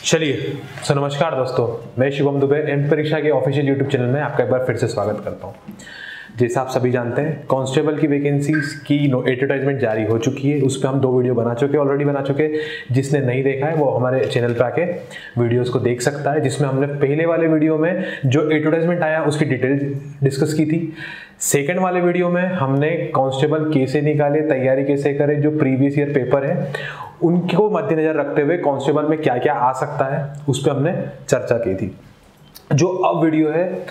चलिए सो नमस्कार दोस्तों, मैं शिवम दुबे एमपी परीक्षा के ऑफिशियल यूट्यूब चैनल में आपका एक बार फिर से स्वागत करता हूं। जैसा आप सभी जानते हैं, कांस्टेबल की वैकेंसीज की एडवर्टाइजमेंट जारी हो चुकी है। उस पर हम 2 वीडियो ऑलरेडी बना चुके। जिसने नहीं देखा है वो हमारे चैनल पे आके वीडियोस को देख सकता है, जिसमें हमने पहले वाले वीडियो में जो एडवर्टाइजमेंट आया उसकी डिटेल डिस्कस की थी। सेकंड वाले वीडियो में हमने कांस्टेबल कैसे निकाले, तैयारी कैसे करें, जो प्रीवियस ईयर पेपर है उनको मद्देनजर रखते हुए कांस्टेबल में क्या क्या आ सकता है उस पर हमने चर्चा की थी। जो अब वीडियो है,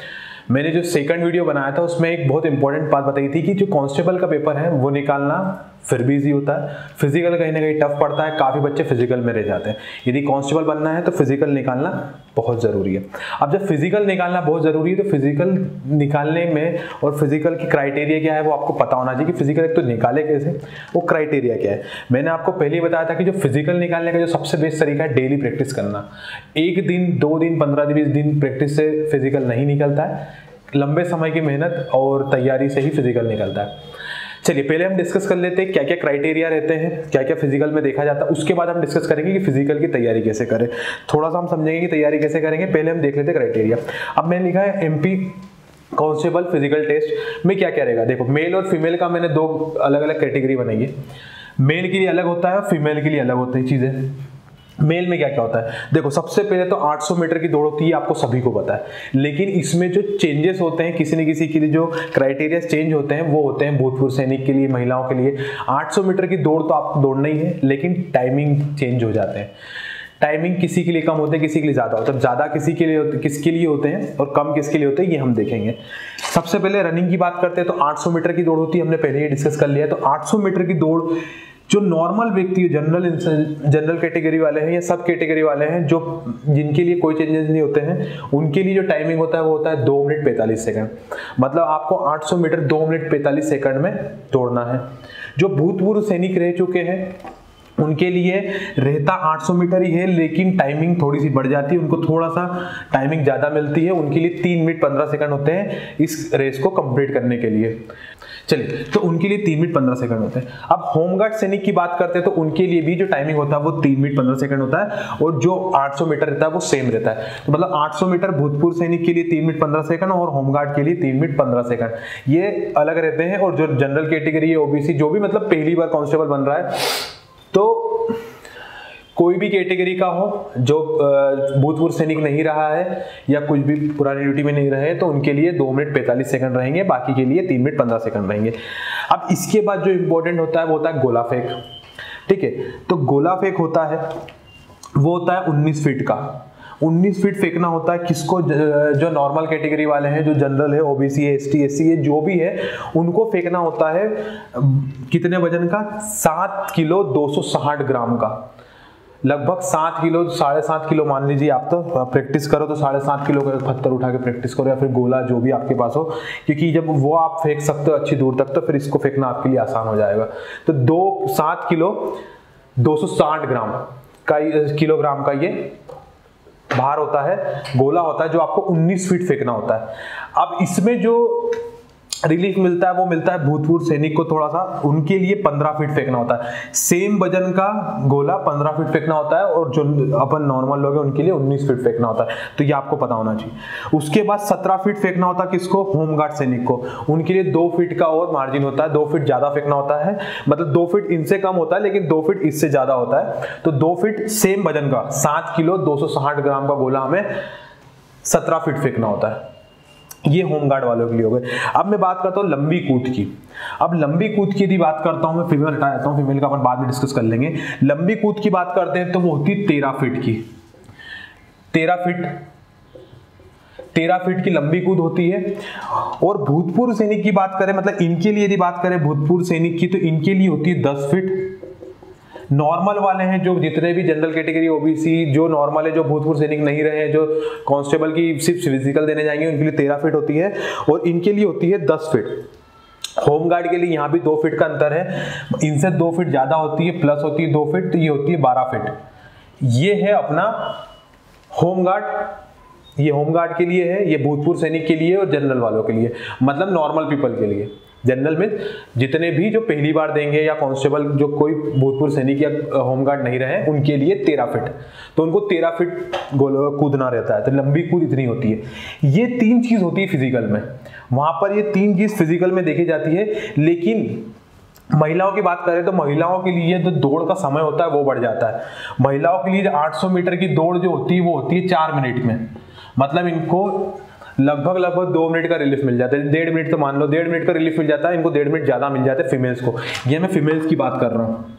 मैंने जो सेकंड वीडियो बनाया था उसमें एक बहुत इंपॉर्टेंट बात बताई थी कि जो कांस्टेबल का पेपर है वो निकालना फिर भी इजी होता है, फिजिकल कहीं ना कहीं टफ पड़ता है, काफ़ी बच्चे फिजिकल में रह जाते हैं। यदि कांस्टेबल बनना है तो फिजिकल निकालना बहुत ज़रूरी है। अब जब फिजिकल निकालना बहुत ज़रूरी है तो फिजिकल निकालने में और फिजिकल की क्राइटेरिया क्या है वो आपको पता होना चाहिए कि फिजिकल एक तो निकाले कैसे, वो क्राइटेरिया क्या है। मैंने आपको पहले ही बताया था कि जो फिजिकल निकालने का जो सबसे बेस्ट तरीका है डेली प्रैक्टिस करना। 1 दिन 2 दिन 15-20 दिन प्रैक्टिस से फिजिकल नहीं निकलता है, लंबे समय की मेहनत और तैयारी से ही फिजिकल निकलता है। चलिए पहले हम डिस्कस कर लेते हैं क्या क्या क्राइटेरिया रहते हैं, क्या क्या फिजिकल में देखा जाता है। उसके बाद हम डिस्कस करेंगे कि फिजिकल की तैयारी कैसे करें। थोड़ा सा हम समझेंगे कि तैयारी कैसे करेंगे, पहले हम देख लेते हैं क्राइटेरिया। अब मैंने लिखा है एमपी कांस्टेबल फिजिकल टेस्ट में क्या क्या रहेगा। देखो, मेल और फीमेल का मैंने 2 अलग अलग कैटेगरी बनाई है। मेल के लिए अलग होता है, फीमेल के लिए अलग होती है चीजें। मेल में क्या क्या होता है, देखो सबसे पहले तो 800 मीटर की दौड़ होती है, आपको सभी को पता है। लेकिन इसमें जो चेंजेस होते हैं, किसी न किसी के लिए जो क्राइटेरिया चेंज होते हैं वो होते हैं भूतपूर्व सैनिक के लिए, महिलाओं के लिए। 800 मीटर की दौड़ तो आपको दौड़ना ही है, लेकिन टाइमिंग चेंज हो जाते हैं। टाइमिंग किसी के लिए कम होते हैं, किसी के लिए ज्यादा होता है। ज्यादा किसके लिए होते हैं और कम किसके लिए होते हैं ये हम देखेंगे। सबसे पहले रनिंग की बात करते हैं तो 800 मीटर की दौड़ होती है, हमने पहले ही डिस्कस कर लिया है। तो 800 मीटर की दौड़ जो नॉर्मल व्यक्ति है, जनरल कैटेगरी वाले हैं या सब कैटेगरी वाले हैं, जो जिनके लिए कोई चेंजेस नहीं होते हैं, उनके लिए जो टाइमिंग होता है वो होता है 2 मिनट 45 सेकंड। मतलब आपको 800 मीटर 2 मिनट 45 सेकंड में दौड़ना है। जो भूतपूर्व सैनिक रह चुके हैं उनके लिए रहता 800 मीटर ही है, लेकिन टाइमिंग थोड़ी सी बढ़ जाती है, उनको थोड़ा सा टाइमिंग ज्यादा मिलती है। उनके लिए 3 मिनट 15 सेकंड होते हैं इस रेस को कंप्लीट करने के लिए। चलिए, तो उनके लिए 3 मिनट 15 सेकंड होते हैं। अब होमगार्ड सैनिक की बात करते हैं तो उनके लिए भी जो टाइमिंग होता है वो 3 मिनट 15 सेकंड होता है, और जो 800 मीटर रहता है वो सेम रहता है। तो मतलब 800 मीटर भूतपूर्व सैनिक के लिए 3 मिनट 15 सेकंड और होमगार्ड के लिए 3 मिनट 15 सेकंड, ये अलग रहते हैं। और जो जनरल कैटेगरी है, ओबीसी, जो भी मतलब पहली बार कांस्टेबल बन रहा है, तो कोई भी कैटेगरी का हो, जो भूतपूर्व सैनिक नहीं रहा है या कुछ भी पुरानी ड्यूटी में नहीं रहे, तो उनके लिए 2 मिनट 45 सेकंड रहेंगे, बाकी के लिए 3 मिनट 15 सेकंड रहेंगे। अब इसके बाद जो इंपॉर्टेंट होता है वो होता है गोला फेंक। ठीक है, तो गोला फेंक होता है वो होता है 19 फीट का। 19 फीट फेंकना होता है किसको, जो नॉर्मल कैटेगरी वाले हैं, जो जनरल है, ओबीसी है, एसटी एससी है, जो भी है, उनको फेंकना होता है कितने वजन का, 7 किलो 260 ग्राम का। लगभग 7 किलो 7.5 किलो मान लीजिए। आप तो प्रैक्टिस करो तो 7.5 किलो का पत्थर उठा के प्रैक्टिस करो, या फिर गोला जो भी आपके पास हो, क्योंकि जब वो आप फेंक सकते हो अच्छी दूर तक तो फिर इसको फेंकना आपके लिए आसान हो जाएगा। तो 7 किलो 260 ग्राम का किलोग्राम का ये भार होता है, गोला होता है, जो आपको 19 फीट फेंकना होता है। अब इसमें जो रिलीफ मिलता है वो मिलता है भूतपूर्व सैनिक को थोड़ा सा, उनके लिए 15 फीट फेंकना होता है। सेम वजन का गोला 15 फीट फेंकना होता है, और जो अपन नॉर्मल लोग हैं उनके लिए 19 फीट फेंकना होता है। तो ये आपको पता होना चाहिए। उसके बाद 17 फीट फेंकना होता है किसको, होमगार्ड सैनिक को। उनके लिए 2 फीट का और मार्जिन होता है, 2 फीट ज्यादा फेंकना होता है। मतलब 2 फीट इनसे कम होता है, लेकिन 2 फीट इससे ज्यादा होता है। तो 2 फीट सेम वजन का 7 किलो 260 ग्राम का गोला हमें 17 फीट फेंकना होता है। ये होमगार्ड वालों के लिए हो गए। अब मैं बात करता हूँ लंबी कूद की। अब लंबी कूद की यदि बात करता हूँ, मैं फीमेल हटा देता हूँ, फीमेल का अपन बाद में डिस्कस कर लेंगे। लंबी कूद की बात करते हैं तो वो होती है 13 फीट की। 13 फीट की लंबी कूद होती है। और भूतपूर्व सैनिक की बात करें, मतलब इनके लिए यदि बात करें भूतपूर्व सैनिक की, तो इनके लिए होती है 10 फीट। नॉर्मल वाले हैं, जो जितने भी जनरल कैटेगरी ओबीसी जो नॉर्मल है, जो भूतपूर्व सैनिक नहीं रहे हैं, जो कांस्टेबल की सिर्फ फिजिकल देने जाएंगे, उनके लिए 13 फीट होती है, और इनके लिए होती है 10 फीट। होमगार्ड के लिए यहाँ भी 2 फीट का अंतर है, इनसे 2 फीट ज्यादा होती है, प्लस होती है 2 फीट, तो ये होती है 12 फीट। ये है अपना होमगार्ड, ये होमगार्ड के लिए है, ये भूतपूर्व सैनिक के लिए और जनरल वालों के लिए, मतलब नॉर्मल पीपल के लिए। जनरल में जितने भी जो पहली बार देंगे या कांस्टेबल जो कोई भूतपूर्व सैनिक या होमगार्ड नहीं रहे उनके लिए 13 फीट, तो उनको 13 फीट कूदना रहता है, तो लंबी कूद इतनी होती है। ये 3 चीज होती है फिजिकल में, वहां पर ये 3 चीज फिजिकल में देखी जाती है। लेकिन महिलाओं की बात करें तो महिलाओं के लिए जो दौड़ का समय होता है वो बढ़ जाता है। महिलाओं के लिए 800 मीटर की दौड़ जो होती है वो होती है 4 मिनट में, मतलब इनको लगभग 2 मिनट का रिलीफ मिल जाता है। 1.5 मिनट तो मान लो 1.5 मिनट का रिलीफ मिल जाता है, इनको 1.5 मिनट ज्यादा मिल जाता है फीमेल्स को। ये मैं फीमेल्स की बात कर रहा हूँ।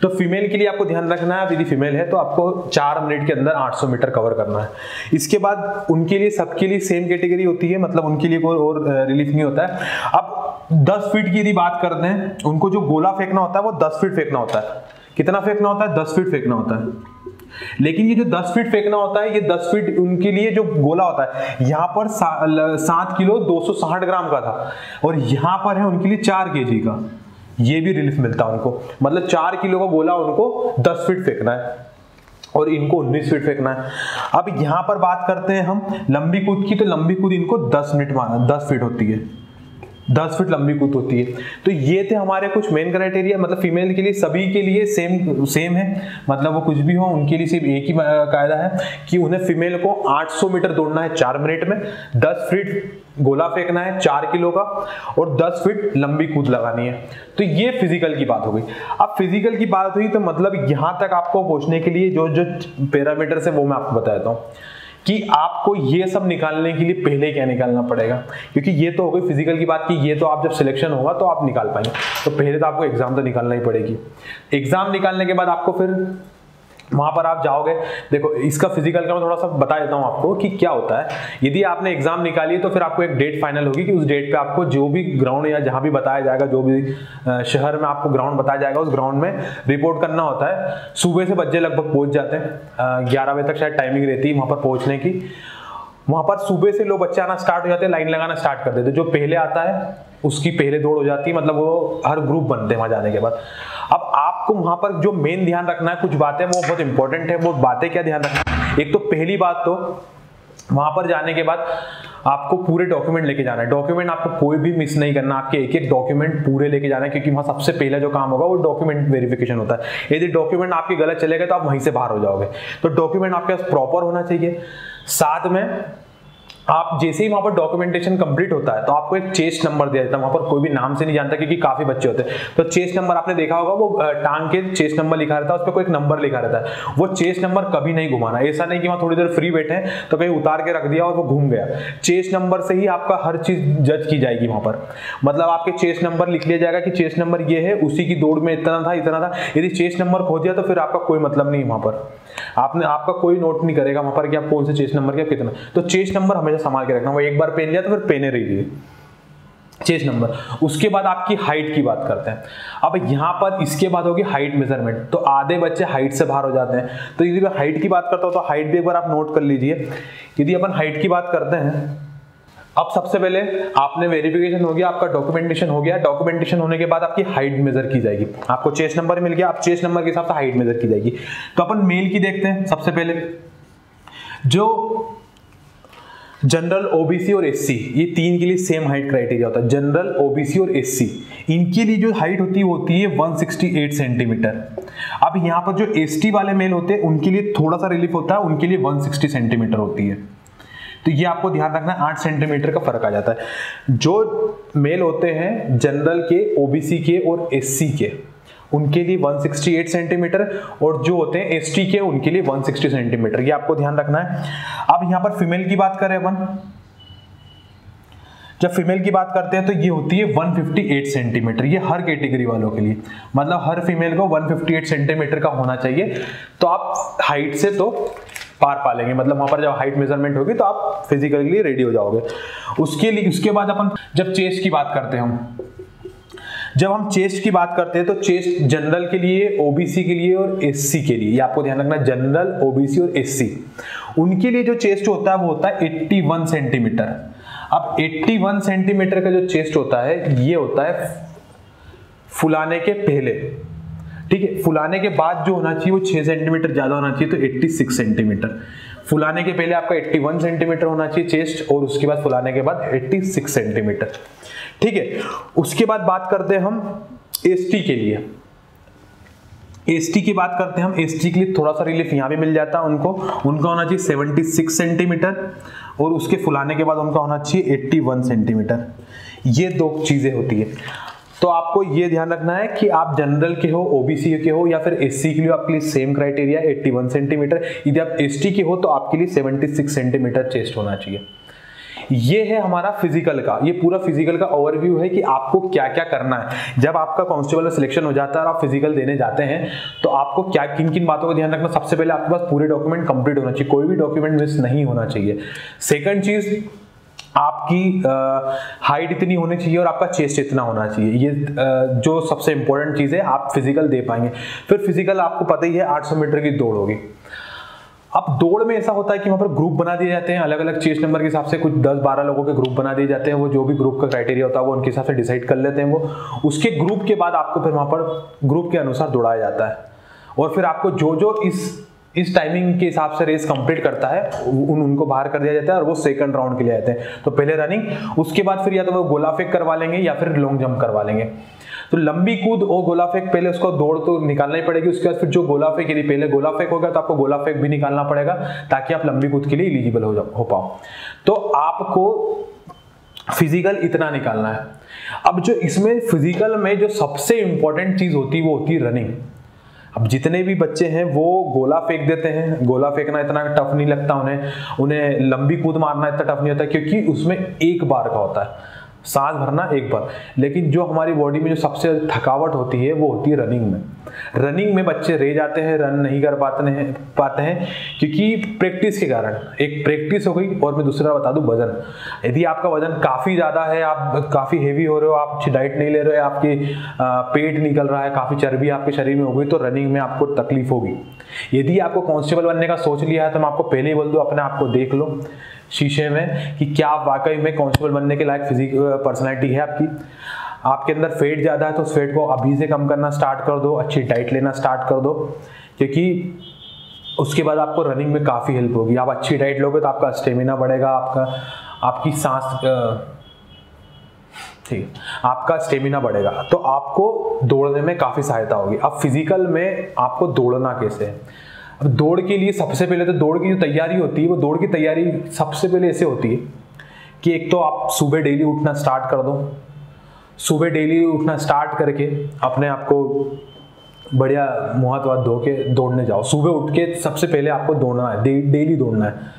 तो फीमेल के लिए आपको ध्यान रखना है, यदि फीमेल है तो आपको 4 मिनट के अंदर 800 मीटर कवर करना है। इसके बाद उनके लिए सबके लिए सेम कैटेगरी होती है, मतलब उनके लिए कोई और रिलीफ नहीं होता है। अब 10 फीट की यदि बात करते हैं, उनको जो गोला फेंकना होता है वो 10 फीट फेंकना होता है। कितना फेंकना होता है? 10 फीट फेंकना होता है। लेकिन ये जो 10 फीट फेंकना होता है, ये 10 फीट उनके लिए जो गोला होता है यहाँ पर 7 किलो 260 ग्राम का था, और यहाँ पर है उनके लिए 4 केजी का। ये भी रिलीफ मिलता है उनको, मतलब 4 किलो का गोला उनको 10 फीट फेंकना है और इनको 19 फीट फेंकना है। अब यहाँ पर बात करते हैं हम लंबी कूद की, तो लंबी कूद इनको 10 फीट होती है, 10 फीट लंबी कूद होती है। तो ये थे हमारे कुछ मेन क्राइटेरिया, मतलब फीमेल के लिए सभी के लिए सेम है, मतलब वो कुछ भी हो उनके लिए सिर्फ एक ही कायदा है कि उन्हें फीमेल को 800 मीटर दौड़ना है 4 मिनट में, 10 फीट गोला फेंकना है 4 किलो का, और 10 फीट लंबी कूद लगानी है। तो ये फिजिकल की बात हो गई। अब फिजिकल की बात हुई तो मतलब यहां तक आपको पहुंचने के लिए जो पैरामीटर्स है वो मैं आपको बता देता हूं कि आपको ये सब निकालने के लिए पहले क्या निकालना पड़ेगा, क्योंकि ये तो हो गई फिजिकल की बात की, ये तो आप जब सिलेक्शन होगा तो आप निकाल पाएंगे। तो पहले तो आपको एग्जाम तो निकालना ही पड़ेगी। एग्जाम निकालने के बाद आपको फिर वहां पर आप जाओगे। देखो इसका फिजिकल का मैं थोड़ा सा बता देता हूं आपको कि क्या होता है। यदि आपने एग्जाम निकाली है तो फिर आपको एक डेट फाइनल होगी कि उस डेट पे आपको जो भी ग्राउंड या जहां भी बताया जाएगा, जो भी शहर में आपको ग्राउंड बताया जाएगा, उस ग्राउंड में रिपोर्ट करना होता है। सुबह से बच्चे लगभग पहुंच जाते हैं, 11 बजे तक शायद टाइमिंग रहती है वहां पर पहुंचने की। वहां पर सुबह से लोग बच्चे आना स्टार्ट हो जाते हैं, लाइन लगाना स्टार्ट कर देते हैं। जो पहले आता है उसकी पहले दौड़ हो जाती है, मतलब वो हर ग्रुप बनते हैं वहां जाने के बाद। अब आपको वहां पर जो मेन ध्यान रखना है, कुछ बातें वो बहुत इंपॉर्टेंट है। वो बातें क्या ध्यान रखना है? एक तो पहली बात तो वहां पर जाने के बाद आपको पूरे डॉक्यूमेंट लेके जाना है। डॉक्यूमेंट आपको कोई भी मिस नहीं करना, आपके एक डॉक्यूमेंट पूरे लेके जाना है, क्योंकि वहां सबसे पहला जो काम होगा वो डॉक्यूमेंट वेरिफिकेशन होता है। यदि डॉक्यूमेंट आपके गलत चले गए तो आप वहीं से बाहर हो जाओगे। तो डॉक्यूमेंट आपके पास प्रॉपर होना चाहिए। साथ में आप जैसे ही वहां पर डॉक्यूमेंटेशन कंप्लीट होता है तो आपको एक चेस्ट नंबर दिया जाता है। वहां पर कोई भी नाम से नहीं जानता क्योंकि काफी बच्चे होते हैं। तो चेस्ट नंबर आपने देखा होगा, वो टांग के चेस्ट नंबर लिखा रहता है, उस पर कोई एक नंबर लिखा रहता है। वो चेस्ट नंबर कभी नहीं घुमाना। ऐसा नहीं कि वहां थोड़ी देर फ्री बैठे हैं तो कहीं उतार के रख दिया और वो घूम गया। चेस्ट नंबर से ही आपका हर चीज जज की जाएगी वहां पर। मतलब आपके चेस्ट नंबर लिख लिया जाएगा कि चेस्ट नंबर ये है, उसी की दौड़ में इतना था। यदि चेस्ट नंबर खो दिया तो फिर आपका कोई मतलब नहीं वहां पर, आपका कोई नोट नहीं करेगा वहां पर कि आप कौन से चेस्ट नंबर क्या कितना। तो चेस्ट नंबर हमेशा संभाल के रखना। वो एक बार पेन लिया तो फिर पेने रहिए चेस्ट नंबर। उसके बाद आपकी हाइट की बात करते हैं। अब यहां पर इसके बाद होगी हाइट मेजरमेंट। तो आधे बच्चे हाइट से बाहर हो जाते हैं। तो यदि मैं हाइट की बात करता हूं तो हाइट भी एक बार आप नोट कर लीजिए। यदि अपन हाइट की बात करते हैं, अब सबसे पहले आपने वेरिफिकेशन हो गया, आपका डॉक्यूमेंटेशन हो गया। डॉक्यूमेंटेशन होने के बाद आपकी हाइट मेजर की जाएगी। आपको चेस्ट नंबर मिल गया, आप चेस्ट नंबर के हिसाब से हाइट मेजर की जाएगी। तो अपन मेल की देखते हैं। सबसे पहले जो जनरल, ओबीसी और एससी, ये 3 के लिए सेम हाइट क्राइटेरिया होता है। जनरल, ओबीसी और एससी, इनके लिए जो हाइट होती है 168 सेंटीमीटर। अब यहाँ पर जो एसटी वाले मेल होते हैं उनके लिए थोड़ा सा रिलीफ होता है, उनके लिए 160 सेंटीमीटर होती है। तो ये आपको ध्यान रखना है, 8 सेंटीमीटर का फर्क आ जाता है। जो मेल होते हैं जनरल के, ओबीसी के और एससी के, उनके लिए 168 सेंटीमीटर, और जो होते हैं एसटी के उनके लिए 160 सेंटीमीटर। ये आपको ध्यान रखना है। अब यहां पर फीमेल की बात करें अपन, जब फीमेल की बात करते हैं तो ये होती है 158 सेंटीमीटर। ये हर कैटेगरी वालों के लिए, मतलब हर फीमेल को 158 सेंटीमीटर का होना चाहिए। तो आप हाइट से तो पार पा लेंगे, मतलब वहां पर जब हाइट मेजरमेंट होगी तो आप फिजिकली रेडी हो जाओगे। उसके बाद अपन जब चेस्ट की बात करते हैं, जब हम चेस्ट की बात करते हैं तो चेस्ट जनरल के लिए, ओबीसी के लिए और एससी के लिए, ये आपको ध्यान रखना है। जनरल, ओबीसी और एससी, उनके लिए जो चेस्ट होता है वो होता है 81 सेंटीमीटर। अब 81 सेंटीमीटर का जो चेस्ट होता है ये होता है फुलाने के पहले, ठीक है। फुलाने के बाद जो होना चाहिए वो 6 सेंटीमीटर ज्यादा होना चाहिए, तो 86 सेंटीमीटर। फुलाने के पहले आपका 81 सेंटीमीटर होना चाहिए चेस्ट, और उसके बाद फुलाने के बाद 86 सेंटीमीटर। ठीक है, उसके बाद बात करते हैं हम एसटी के लिए। एसटी की बात करते हैं हम। एसटी के लिए थोड़ा सा रिलीफ यहाँ भी मिल जाता है उनका होना चाहिए 76 सेंटीमीटर, और उसके फुलाने के बाद उनका होना चाहिए 81 सेंटीमीटर। ये दो चीजें होती है। तो आपको ये ध्यान रखना है कि आप जनरल के हो, ओबीसी के हो, या फिर एससी के लिए आपके लिए सेम क्राइटेरिया 81 सेंटीमीटर। यदि आप एसटी के हो तो आपके लिए 76 सेंटीमीटर चेस्ट होना चाहिए। ये है हमारा फिजिकल का, ये पूरा फिजिकल का ओवरव्यू है कि आपको क्या क्या करना है। जब आपका कांस्टेबल में सिलेक्शन हो जाता है और आप फिजिकल देने जाते हैं तो आपको क्या किन किन बातों का ध्यान रखना। सबसे पहले आपके पास पूरे डॉक्यूमेंट कंप्लीट होना चाहिए, कोई भी डॉक्यूमेंट मिस नहीं होना चाहिए। सेकंड चीज, आपकी हाइट इतनी होनी चाहिए और आपका चेस्ट इतना होना चाहिए। ये जो सबसे इंपॉर्टेंट चीज है, आप फिजिकल दे पाएंगे। फिर फिजिकल आपको पता ही है 800 मीटर की दौड़ होगी। अब दौड़ में ऐसा होता है कि वहां पर ग्रुप बना दिए जाते हैं, अलग अलग चेस्ट नंबर के हिसाब से कुछ 10-12 लोगों के ग्रुप बना दिए जाते हैं। वो जो भी ग्रुप का क्राइटेरिया होता है वो उनके हिसाब से डिसाइड कर लेते हैं वो। उसके ग्रुप के बाद आपको फिर वहां पर ग्रुप के अनुसार दौड़ाया जाता है, और फिर आपको जो जो इस टाइमिंग के हिसाब से रेस कंप्लीट करता है उनको बाहर कर दिया जाता है, और वो सेकंड राउंड के लिए आते हैं। तो पहले रनिंग, उसके बाद फिर या तो वो गोला फेंक करवा लेंगे या फिर लॉन्ग जंप करवा लेंगे। तो लंबी कूद और गोला फेंक, पहले उसको दौड़ तो निकालना ही पड़ेगी। उसके बाद फिर जो गोला फेंक, यदि पहले गोला फेंक होगा तो आपको गोला फेंक भी निकालना पड़ेगा ताकि आप लंबी कूद के लिए एलिजिबल हो पाओ। तो आपको फिजिकल इतना निकालना है। अब जो इसमें फिजिकल में जो सबसे इंपॉर्टेंट चीज होती है वो होती है रनिंग। अब जितने भी बच्चे हैं वो गोला फेंक देते हैं, गोला फेंकना इतना टफ नहीं लगता उन्हें लंबी कूद मारना इतना टफ नहीं होता, क्योंकि उसमें एक बार का होता है, सांस भरना एक बार। लेकिन जो हमारी बॉडी में जो सबसे थकावट होती है वो होती है रनिंग में। रनिंग में बच्चे रह जाते हैं, रन नहीं कर पाते हैं क्योंकि प्रैक्टिस के कारण। एक प्रैक्टिस हो गई, और मैं दूसरा बता दूं वजन। यदि आपका वजन काफी ज्यादा है, आप काफी हेवी हो रहे हो, आप अच्छी डाइट नहीं ले रहे हो, आपके पेट निकल रहा है, काफी चर्बी आपके शरीर में हो गई, तो रनिंग में आपको तकलीफ होगी। यदि आपको कांस्टेबल बनने का सोच लिया है तो मैं आपको पहले ही बोल दूं, अपने आप को देख लो शीशे में कि क्या आप वाकई में कांस्टेबल बनने के लायक पर्सनैलिटी है आपकी। आपके अंदर फेट ज़्यादा है तो उस फेट को अभी से कम करना स्टार्ट कर दो, अच्छी डाइट लेना स्टार्ट कर दो, क्योंकि उसके बाद आपको रनिंग में काफ़ी हेल्प होगी। आप अच्छी डाइट लोगे तो आपका स्टेमिना बढ़ेगा, आपकी सांस ठीक, आपका स्टेमिना बढ़ेगा, तो आपको दौड़ने में काफ़ी सहायता होगी। अब फिजिकल में आपको दौड़ना कैसे है। अब दौड़ के लिए सबसे पहले तो दौड़ की जो तैयारी होती है, वो दौड़ की तैयारी सबसे पहले ऐसे होती है कि एक तो आप सुबह डेली उठना स्टार्ट कर दो। सुबह डेली उठना स्टार्ट करके अपने आप को बढ़िया मुँह हाथ धो के दौड़ने जाओ। सुबह उठ के सबसे पहले आपको दौड़ना है, डेली दौड़ना है।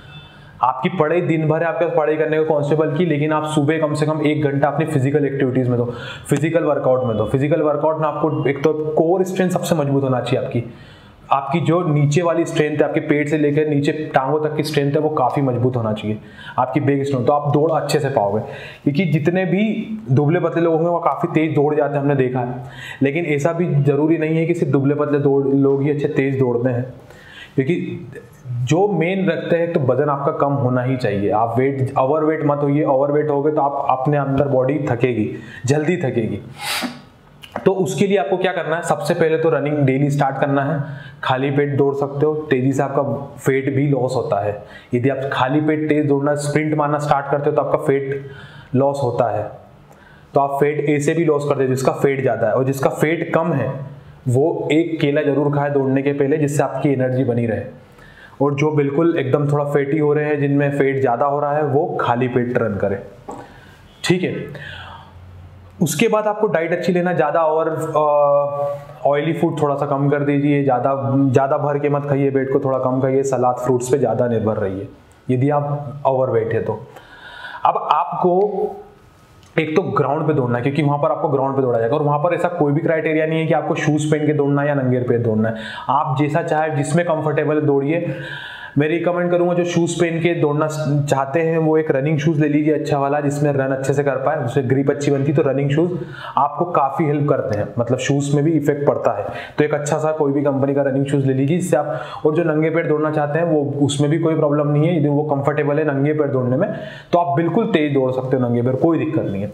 आपकी पढ़ाई दिन भर है आपके पास पढ़ाई करने को कांस्टेबल की, लेकिन आप सुबह कम से कम 1 घंटा अपनी फिजिकल एक्टिविटीज में दो, फिजिकल वर्कआउट में दो। फिजिकल वर्कआउट में आपको एक तो कोर स्ट्रेंथ सबसे मजबूत होना चाहिए। आपकी जो नीचे वाली स्ट्रेंथ है, आपके पेट से लेकर नीचे टांगों तक की स्ट्रेंथ है, वो काफ़ी मजबूत होना चाहिए, आपकी बैक स्ट्रेंथ। तो आप दौड़ अच्छे से पाओगे, क्योंकि जितने भी दुबले पतले लोग होंगे वो काफ़ी तेज दौड़ जाते हैं, हमने देखा है। लेकिन ऐसा भी जरूरी नहीं है कि सिर्फ दुबले पतले लोग ही अच्छे तेज दौड़ते हैं, क्योंकि जो मेन रखते हैं तो वजन आपका कम होना ही चाहिए। आप ओवर वेट मत होइए। ओवर वेट होगे तो आप अपने अंदर बॉडी थकेगी, जल्दी थकेगी। तो उसके लिए आपको क्या करना है, सबसे पहले तो रनिंग डेली स्टार्ट करना है। खाली पेट दौड़ सकते हो, तेजी से आपका फेट भी लॉस होता है। यदि आप खाली पेट तेज दौड़ना, स्प्रिंट मारना स्टार्ट करते हो तो आपका फेट लॉस होता है। तो आप फेट ऐसे भी लॉस करते हो जिसका फेट ज़्यादा है, और जिसका फेट कम है वो एक केला जरूर खाए दौड़ने के पहले, जिससे आपकी एनर्जी बनी रहे। और जो बिल्कुल एकदम थोड़ा फेटी हो रहे हैं, जिनमें फेट ज़्यादा हो रहा है, वो खाली पेट रन करें, ठीक है। उसके बाद आपको डाइट अच्छी लेना, ज़्यादा और ऑयली फूड थोड़ा सा कम कर दीजिए, ज़्यादा भर के मत खाइए, पेट को थोड़ा कम खाइए, सलाद फ्रूट्स पे ज़्यादा निर्भर रहिए यदि आप ओवरवेट है तो। अब आपको एक तो ग्राउंड पे दौड़ना है, क्योंकि वहां पर आपको ग्राउंड पे दौड़ा जाएगा, और वहां पर ऐसा कोई भी क्राइटेरिया नहीं है कि आपको शूज पहन के दौड़ना है या नंगे पैर दौड़ना है। आप जैसा चाहे, जिसमें कंफर्टेबल है दौड़िए। मैं रिकमेंड करूंगा जो शूज पहन के दौड़ना चाहते हैं वो एक रनिंग शूज ले लीजिए अच्छा वाला, जिसमें रन अच्छे से कर पाए, उससे ग्रिप अच्छी बनती है। तो रनिंग शूज आपको काफी हेल्प करते हैं, मतलब शूज में भी इफेक्ट पड़ता है। तो एक अच्छा सा कोई भी कंपनी का रनिंग शूज ले लीजिए जिससे आप, और जो नंगे पैर दौड़ना चाहते हैं वो उसमें भी कोई प्रॉब्लम नहीं है, यदि वो कंफर्टेबल है नंगे पैर दौड़ने में तो आप बिल्कुल तेज दौड़ सकते हो नंगे पैर, कोई दिक्कत नहीं है।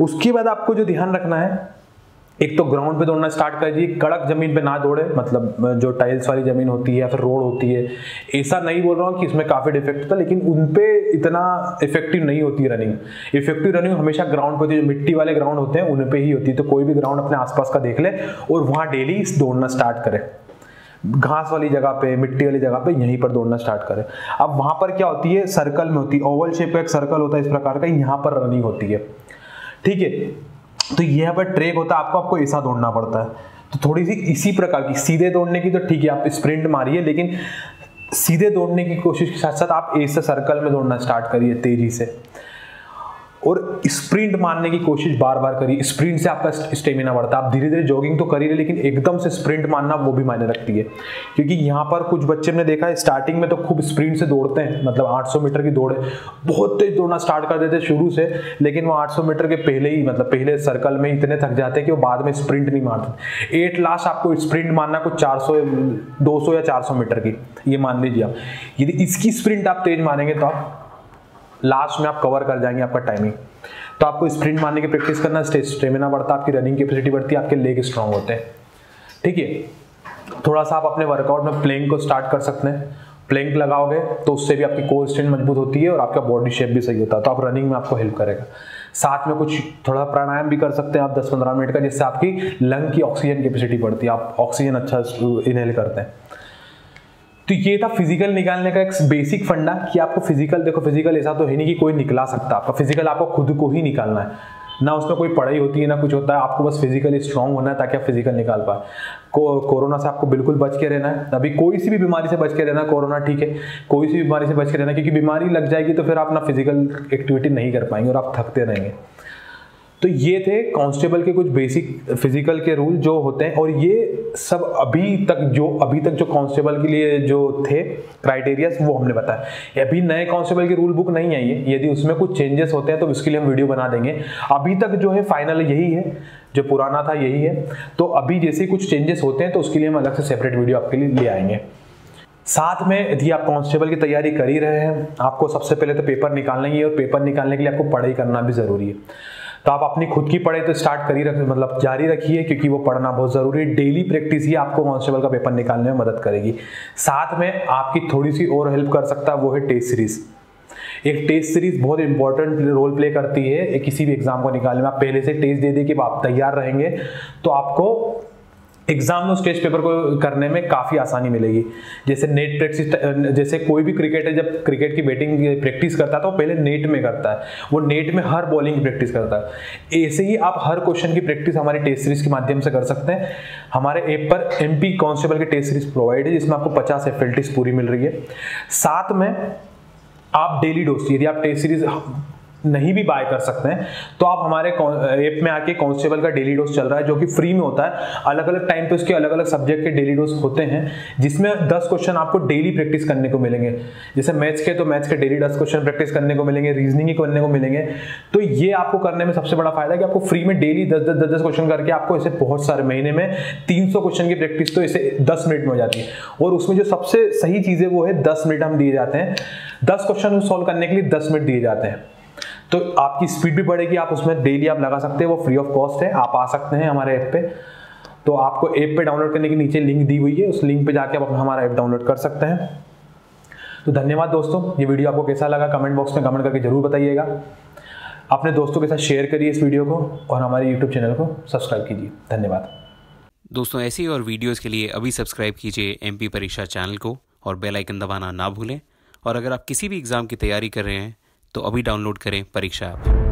उसके बाद आपको जो ध्यान रखना है एक तो ग्राउंड पे दौड़ना स्टार्ट कर दीजिए, कड़क जमीन पे ना दौड़े, मतलब जो टाइल्स वाली जमीन होती है या फिर रोड होती है, ऐसा नहीं बोल रहा हूँ कि इसमें काफ़ी डिफेक्ट था, लेकिन उन पे इतना इफेक्टिव नहीं होती रनिंग। इफेक्टिव रनिंग हमेशा ग्राउंड पे होती है, जो मिट्टी वाले ग्राउंड होते हैं उन पे ही होती है। तो कोई भी ग्राउंड अपने आसपास का देख ले और वहाँ डेली दौड़ना स्टार्ट करे, घास वाली जगह पे, मिट्टी वाली जगह पे यहीं पर दौड़ना स्टार्ट करें। अब वहाँ पर क्या होती है, सर्कल में होती है, ओवल शेप का एक सर्कल होता है इस प्रकार का, यहाँ पर रनिंग होती है, ठीक है। तो यहाँ पर ट्रैक होता है, आपको ऐसा दौड़ना पड़ता है। तो थोड़ी सी इसी प्रकार की सीधे दौड़ने की तो ठीक है, आप स्प्रिंट मारिए, लेकिन सीधे दौड़ने की कोशिश के साथ साथ आप ऐसे सर्कल में दौड़ना स्टार्ट करिए तेजी से, और स्प्रिंट मारने की कोशिश बार बार करिए। स्प्रिंट से आपका स्टेमिना बढ़ता है। आप धीरे धीरे जॉगिंग तो करिए, लेकिन एकदम से स्प्रिंट मारना वो भी मायने रखती है, क्योंकि यहाँ पर कुछ बच्चे ने देखा है स्टार्टिंग में तो खूब स्प्रिंट से दौड़ते हैं, मतलब 800 मीटर की दौड़ है, बहुत तेज दौड़ना स्टार्ट कर देते हैं शुरू से, लेकिन वो 800 मीटर के पहले ही, मतलब पहले सर्कल में इतने थक जाते हैं कि वो बाद में स्प्रिंट नहीं मारते। एट लास्ट आपको स्प्रिंट मारना कुछ 400, 200 या 400 मीटर की, ये मान लीजिए आप। यदि इसकी स्प्रिंट आप तेज मारेंगे तो आप लास्ट में आप कवर कर जाएंगे आपका टाइमिंग। तो आपको स्प्रिंट मारने की प्रैक्टिस करना, स्टेमिना बढ़ता है, आपकी रनिंग कैपेसिटी बढ़ती है, आपके लेग स्ट्रांग होते हैं, ठीक है। थोड़ा सा आप अपने वर्कआउट में प्लैंक को स्टार्ट कर सकते हैं। प्लैंक लगाओगे तो उससे भी आपकी कोर स्ट्रेंथ मजबूत होती है और आपका बॉडी शेप भी सही होता है, तो आप रनिंग में आपको हेल्प करेगा। साथ में कुछ थोड़ा प्राणायाम भी कर सकते हैं आप 10-15 मिनट का, जिससे आपकी लंग की ऑक्सीजन कैपेसिटी बढ़ती है, आप ऑक्सीजन अच्छा इनहेल करते हैं। तो ये था फिजिकल निकालने का एक बेसिक फंडा कि आपको फिजिकल, देखो फिजिकल ऐसा तो है नहीं कि कोई निकला सकता, आपका फिजिकल आपको खुद को ही निकालना है, ना उसमें कोई पढ़ाई होती है ना कुछ होता है, आपको बस फिजिकली स्ट्रांग होना है ताकि आप फिजिकल निकाल पाए। कोरोना से आपको बिल्कुल बच के रहना है, अभी कोई सी भी बीमारी से बच के रहना, कोरोना ठीक है, कोई सी बीमारी से बच के रहना, क्योंकि बीमारी लग जाएगी तो फिर आप अपना फिजिकल एक्टिविटी नहीं कर पाएंगे और आप थकते रहेंगे। तो ये थे कांस्टेबल के कुछ बेसिक फिजिकल के रूल जो होते हैं, और ये सब अभी तक जो कांस्टेबल के लिए जो थे क्राइटेरियाज वो हमने बताया। अभी नए कांस्टेबल की रूल बुक नहीं आई है, यदि उसमें कुछ चेंजेस होते हैं तो उसके लिए हम वीडियो बना देंगे। अभी तक जो है फाइनल यही है, जो पुराना था यही है। तो अभी जैसे कुछ चेंजेस होते हैं तो उसके लिए हम अलग से सेपरेट वीडियो आपके लिए ले आएंगे। साथ में यदि आप कांस्टेबल की तैयारी कर ही रहे हैं, आपको सबसे पहले तो पेपर निकालना ही है, और पेपर निकालने के लिए आपको पढ़ाई करना भी जरूरी है। तो आप अपनी खुद की पढ़ाई तो स्टार्ट कर ही मतलब जारी रखिए, क्योंकि वो पढ़ना बहुत जरूरी है। डेली प्रैक्टिस ही आपको कांस्टेबल का पेपर निकालने में मदद करेगी। साथ में आपकी थोड़ी सी और हेल्प कर सकता है, वो है टेस्ट सीरीज। एक टेस्ट सीरीज बहुत इंपॉर्टेंट रोल प्ले करती है किसी भी एग्जाम को निकालने में। आप पहले से टेस्ट दे दे कि आप तैयार रहेंगे तो आपको एग्जाम में उस टेस्ट पेपर को करने में काफ़ी आसानी मिलेगी। जैसे नेट प्रैक्टिस, जैसे कोई भी क्रिकेटर जब क्रिकेट की बैटिंग प्रैक्टिस करता है तो पहले नेट में करता है, वो नेट में हर बॉलिंग की प्रैक्टिस करता है। ऐसे ही आप हर क्वेश्चन की प्रैक्टिस हमारी टेस्ट सीरीज के माध्यम से कर सकते हैं। हमारे ऐप पर MP कांस्टेबल की टेस्ट सीरीज प्रोवाइड है, जिसमें आपको 50 FLTs पूरी मिल रही है। साथ में आप डेली डोज, यदि आप टेस्ट सीरीज नहीं भी बाय कर सकते हैं तो आप हमारे ऐप में आके कांस्टेबल का डेली डोज चल रहा है, जो कि फ्री में होता है। अलग अलग टाइम पे उसके अलग अलग सब्जेक्ट के डेली डोज होते हैं, जिसमें 10 क्वेश्चन आपको डेली प्रैक्टिस करने को मिलेंगे। जैसे मैथ्स के, तो मैथ्स के डेली 10 क्वेश्चन प्रैक्टिस करने को मिलेंगे, रीजनिंग ही करने को मिलेंगे। तो ये आपको करने में सबसे बड़ा फायदा है कि आपको फ्री में डेली 10 क्वेश्चन करके आपको ऐसे बहुत सारे महीने में 300 क्वेश्चन की प्रैक्टिस तो ऐसे 10 मिनट में हो जाती है। और उसमें जो सबसे सही चीज है वो है 10 मिनट हम दिए जाते हैं, 10 क्वेश्चन सॉल्व करने के लिए 10 मिनट दिए जाते हैं। तो आपकी स्पीड भी बढ़ेगी, आप उसमें डेली आप लगा सकते हैं, वो फ्री ऑफ कॉस्ट है। आप आ सकते हैं हमारे ऐप पे, तो आपको ऐप पे डाउनलोड करने के नीचे लिंक दी हुई है, उस लिंक पे जाके आप अपना हमारा ऐप डाउनलोड कर सकते हैं। तो धन्यवाद दोस्तों, ये वीडियो आपको कैसा लगा कमेंट बॉक्स में कमेंट करके जरूर बताइएगा। अपने दोस्तों के साथ शेयर करिए इस वीडियो को, और हमारे यूट्यूब चैनल को सब्सक्राइब कीजिए। धन्यवाद दोस्तों। ऐसी और वीडियोज़ के लिए अभी सब्सक्राइब कीजिए MP परीक्षा चैनल को, और बेल आइकन दबाना ना भूलें। और अगर आप किसी भी एग्ज़ाम की तैयारी कर रहे हैं तो अभी डाउनलोड करें परीक्षा ऐप।